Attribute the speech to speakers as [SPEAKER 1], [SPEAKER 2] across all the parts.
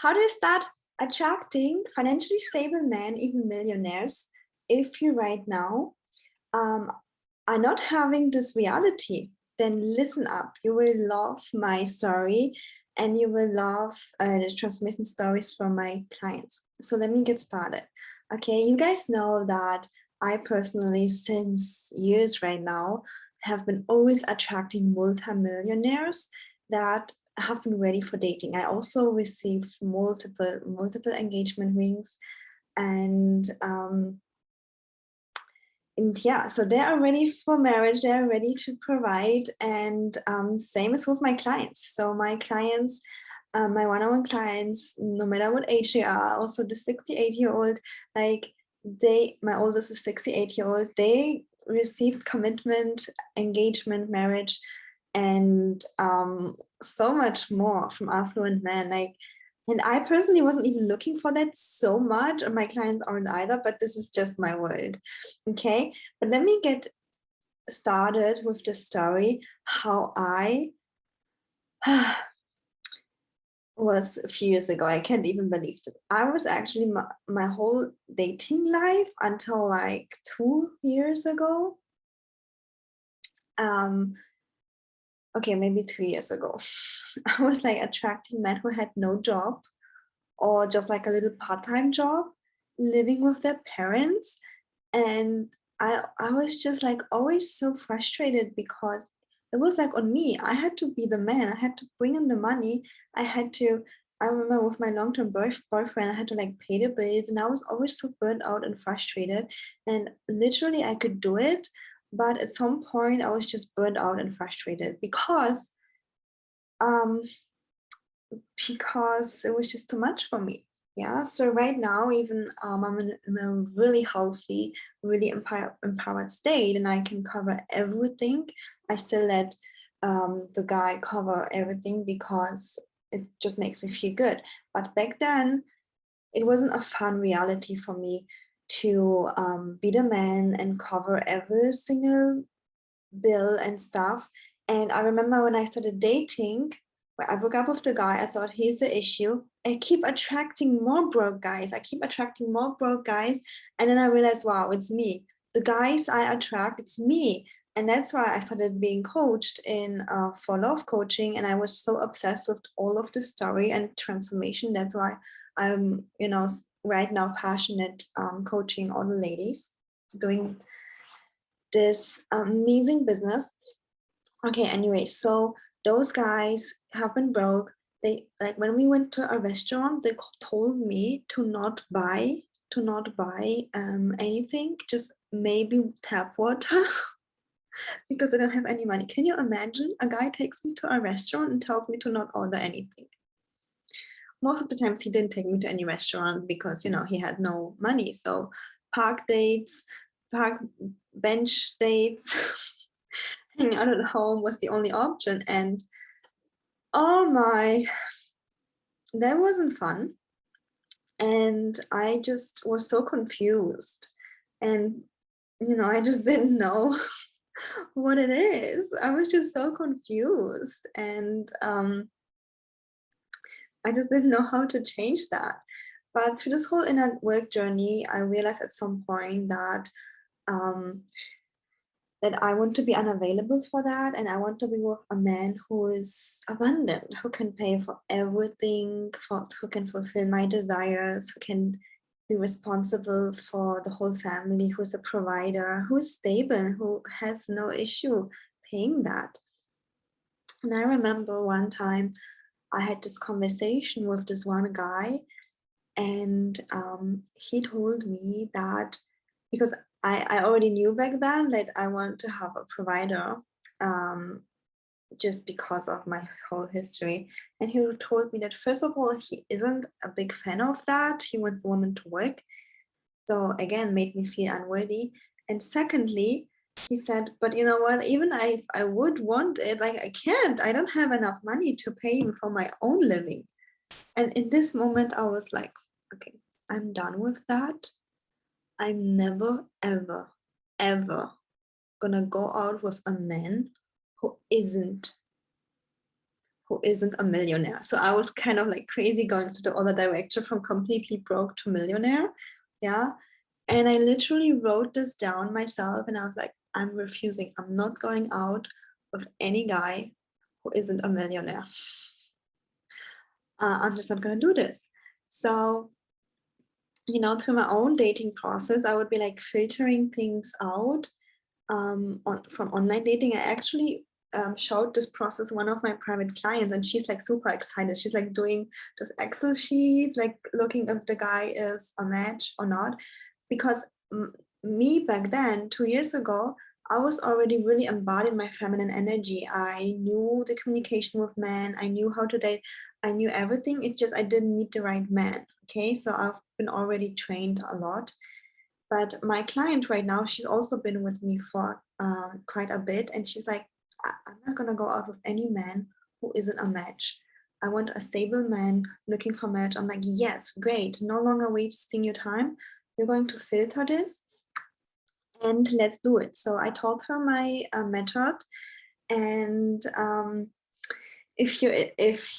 [SPEAKER 1] How do you start attracting financially stable men, even millionaires, if you right now are not having this reality? Then listen up. You will love my story and you will love the transmission stories from my clients. So let me get started. Okay, you guys know that I personally, since years right now, have been always attracting multimillionaires that have been ready for dating. I also received multiple engagement rings, and yeah, so they are ready for marriage. They are ready to provide, and same as with my clients. So my clients, my one-on-one clients, no matter what age they are, also the 68-year-old, like my oldest is 68-year-old, they received commitment, engagement, marriage, and so much more from affluent men. And I personally wasn't even looking for that so much, and my clients aren't either, but this is just my world. Okay, but let me get started with the story how I was a few years ago. I can't even believe this. I was actually my whole dating life until like 2 years ago. Okay, maybe 3 years ago. I was like attracting men who had no job or just like a little part-time job, living with their parents. And I was just like always so frustrated because it was like on me. I had to be the man. I had to bring in the money. I remember with my long-term boyfriend, I had to like pay the bills, and I was always so burnt out and frustrated. And literally I could do it, but at some point I was just burnt out and frustrated because it was just too much for me. Yeah, so right now, even I'm in a really healthy, really empowered state, and I can cover everything. I still let the guy cover everything because it just makes me feel good. But back then, it wasn't a fun reality for me to be the man and cover every single bill and stuff. And I remember when I started dating, when I broke up with the guy, I thought he's the issue. I keep attracting more broke guys. And then I realized, wow, it's me. The guys I attract, it's me. And that's why I started being coached in for love coaching. And I was so obsessed with all of the story and transformation. That's why I'm, right now passionate coaching all the ladies, doing this amazing business. Okay, anyway, so those guys have been broke. They, like, when we went to a restaurant, they told me to not buy anything, just maybe tap water because they don't have any money. Can you imagine? A guy takes me to a restaurant and tells me to not order anything. Most of the times he didn't take me to any restaurant because, he had no money. So park bench dates, hanging out at home was the only option. And oh my, that wasn't fun. And I just was so confused. And, I just didn't know what it is. I was just so confused. And I just didn't know how to change that. But through this whole inner work journey, I realized at some point that I want to be unavailable for that, and I want to be with a man who is abundant, who can pay for everything, who can fulfill my desires, who can be responsible for the whole family, who is a provider, who is stable, who has no issue paying that. And I remember one time I had this conversation with this one guy, and he told me that, because I already knew back then that I want to have a provider, just because of my whole history. And he told me that, first of all, he isn't a big fan of that. He wants the woman to work. So again, made me feel unworthy. And secondly, he said, but you know what, even if I would want it, like, I can't. I don't have enough money to pay even for my own living. And in this moment, I was like, okay, I'm done with that. I'm never, ever, ever gonna go out with a man who isn't who isn't a millionaire. So I was kind of like crazy going to the other direction from completely broke to millionaire. Yeah. And I literally wrote this down myself and I was like, I'm refusing. I'm not going out with any guy who isn't a millionaire. I'm just not going to do this. So, you know, through my own dating process, I would be like filtering things out from online dating. I actually showed this process one of my private clients, and she's like super excited. She's like doing this Excel sheet, like looking if the guy is a match or not. Because me back then, 2 years ago, I was already really embodied my feminine energy. I knew the communication with men. I knew how to date. I knew everything. It's just I didn't meet the right man. Okay, so I've been already trained a lot. But my client right now, she's also been with me for quite a bit. And she's like, I'm not going to go out with any man who isn't a match. I want a stable man looking for marriage. I'm like, yes, great. No longer wasting your time. You're going to filter this and let's do it. So I told her my method. And if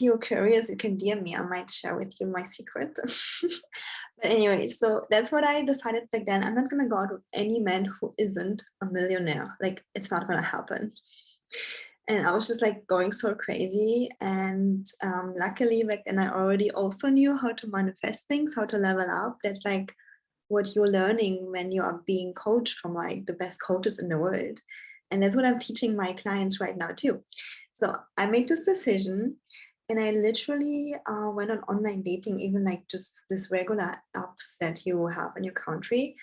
[SPEAKER 1] you're curious, you can DM me. I might share with you my secret. But anyway, so that's what I decided back then. I'm not gonna go out with any man who isn't a millionaire. Like, it's not gonna happen. And I was just like going so crazy. And luckily back then I already also knew how to manifest things, how to level up. That's like what you're learning when you are being coached from like the best coaches in the world. And that's what I'm teaching my clients right now too. So I made this decision and I literally went on online dating, even like just this regular apps that you have in your country,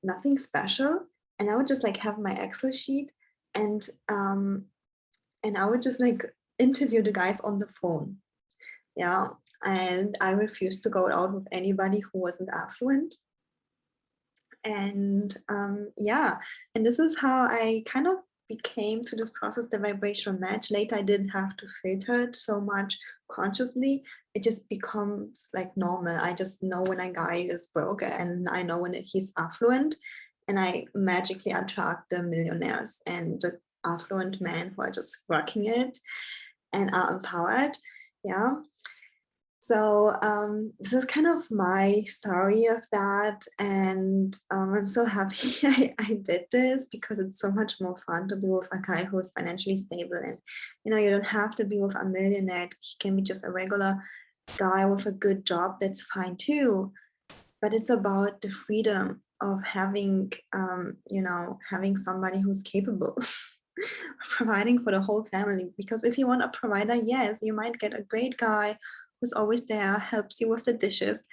[SPEAKER 1] nothing special. And I would just like have my Excel sheet and I would just like interview the guys on the phone. Yeah. And I refused to go out with anybody who wasn't affluent. And yeah, and this is how I kind of became to this process the vibrational match. Later I didn't have to filter it so much consciously. It just becomes like normal. I just know when a guy is broke and I know when he's affluent, and I magically attract the millionaires and the affluent men who are just working it and are empowered. Yeah. So this is kind of my story of that. And I'm so happy I did this because it's so much more fun to be with a guy who's financially stable. And, you know, you don't have to be with a millionaire. He can be just a regular guy with a good job. That's fine too. But it's about the freedom of having, you know, having somebody who's capable of providing for the whole family. Because if you want a provider, yes, you might get a great guy who's always there, helps you with the dishes.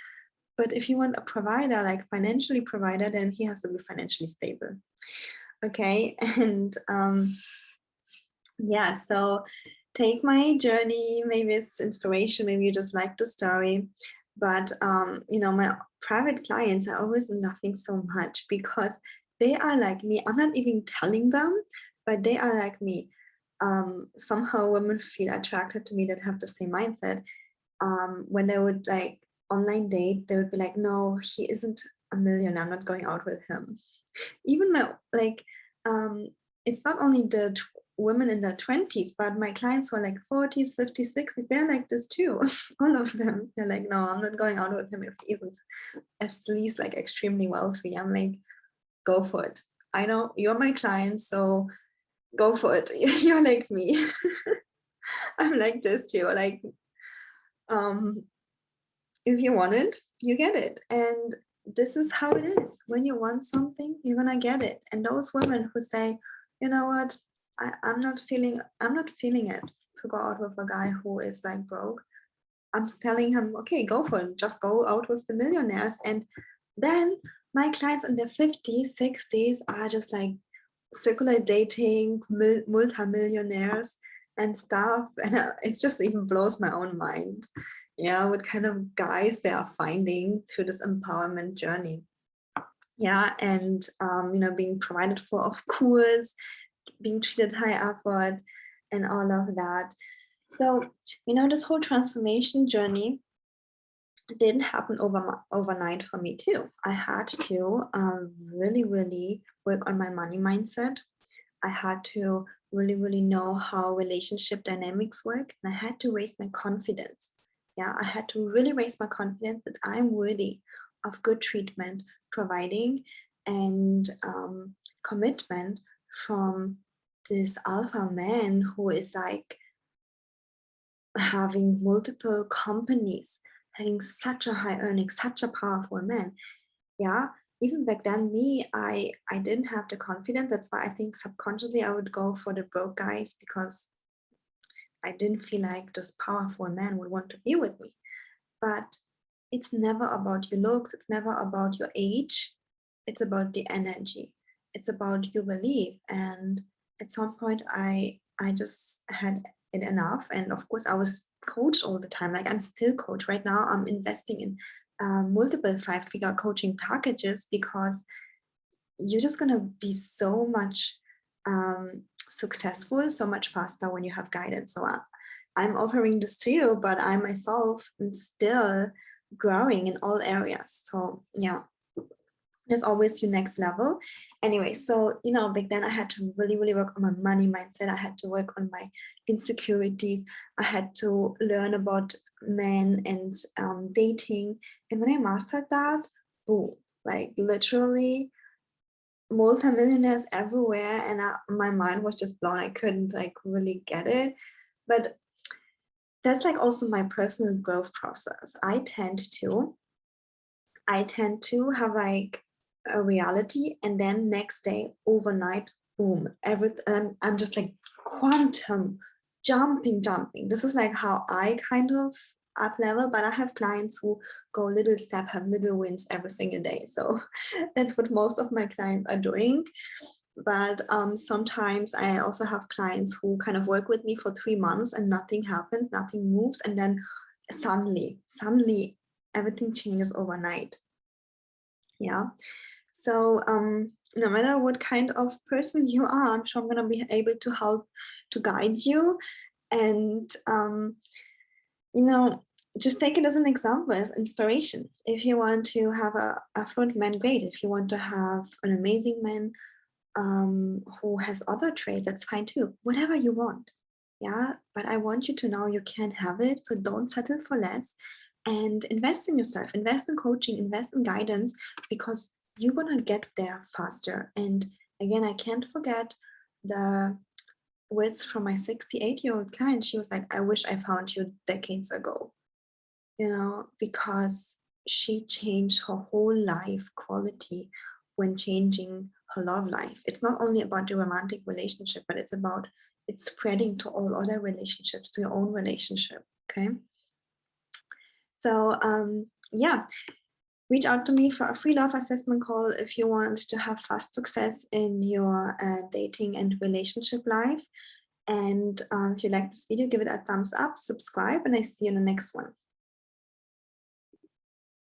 [SPEAKER 1] But if you want a provider, like financially provider, then he has to be financially stable. Okay. And yeah, so take my journey. Maybe it's inspiration, maybe you just like the story. But you know, my private clients are always laughing so much because they are like me. I'm not even telling them, but they are like me. Somehow women feel attracted to me that have the same mindset. When they would like online date, they would be like, no, he isn't a millionaire, I'm not going out with him. Even my like it's not only the women in their 20s, but my clients who are like 40s, 50s, 60s, they're like this too. All of them, they're like, no, I'm not going out with him if he isn't at least like extremely wealthy. I'm like, go for it. I know you're my client, so go for it. You're like me. I'm like this too. Like, if you want it, you get it. And this is how it is. When you want something, you're gonna get it. And those women who say, you know what, I'm not feeling it to go out with a guy who is like broke. I'm telling him, okay, go for it. Just go out with the millionaires. And then my clients in their 50s, 60s are just like circular dating, multi-millionaires and stuff. And it just even blows my own mind. Yeah, what kind of guys they are finding through this empowerment journey. Yeah, and you know, being provided for, of course, being treated high effort and all of that. So, you know, this whole transformation journey didn't happen overnight for me too. I had to really, really work on my money mindset. I had to really know how relationship dynamics work. And I had to raise my confidence. Yeah, I had to really raise my confidence that I'm worthy of good treatment, providing, and commitment from this alpha man who is like having multiple companies, having such a high earning, such a powerful man. Yeah, even back then, I didn't have the confidence. That's why I think subconsciously I would go for the broke guys, because I didn't feel like this powerful man would want to be with me. But it's never about your looks, it's never about your age, it's about the energy, it's about your belief. And at some point I just had it enough. And of course I was coached all the time, like I'm still coached right now. I'm investing in multiple 5-figure coaching packages, because you're just going to be so much successful so much faster when you have guidance. So I'm offering this to you, but I myself am still growing in all areas. So yeah, there's always your next level. Anyway, so back then I had to really work on my money mindset. I had to work on my insecurities. I had to learn about men and dating. And when I mastered that, boom, like literally multimillionaires everywhere. And my mind was just blown. I couldn't like really get it. But that's like also my personal growth process. I tend to have like a reality, and then next day overnight, boom, everything. I'm just like quantum jumping. This is like how I kind of up level. But I have clients who go little step, have little wins every single day. So that's what most of my clients are doing. But sometimes I also have clients who kind of work with me for 3 months and nothing happens, nothing moves, and then suddenly everything changes overnight. Yeah. So no matter what kind of person you are, I'm sure I'm going to be able to help to guide you. And just take it as an example, as inspiration. If you want to have a affluent man, great. If you want to have an amazing man who has other traits, that's fine too. Whatever you want. Yeah. But I want you to know you can have it. So don't settle for less, and invest in yourself, invest in coaching, invest in guidance, because you're going to get there faster. And again, I can't forget the words from my 68-year-old client. She was like, I wish I found you decades ago, because she changed her whole life quality when changing her love life. It's not only about the romantic relationship, but it's spreading to all other relationships, to your own relationship. Okay. So yeah, reach out to me for a free love assessment call if you want to have fast success in your dating and relationship life. And if you like this video, give it a thumbs up, subscribe, and I see you in the next one.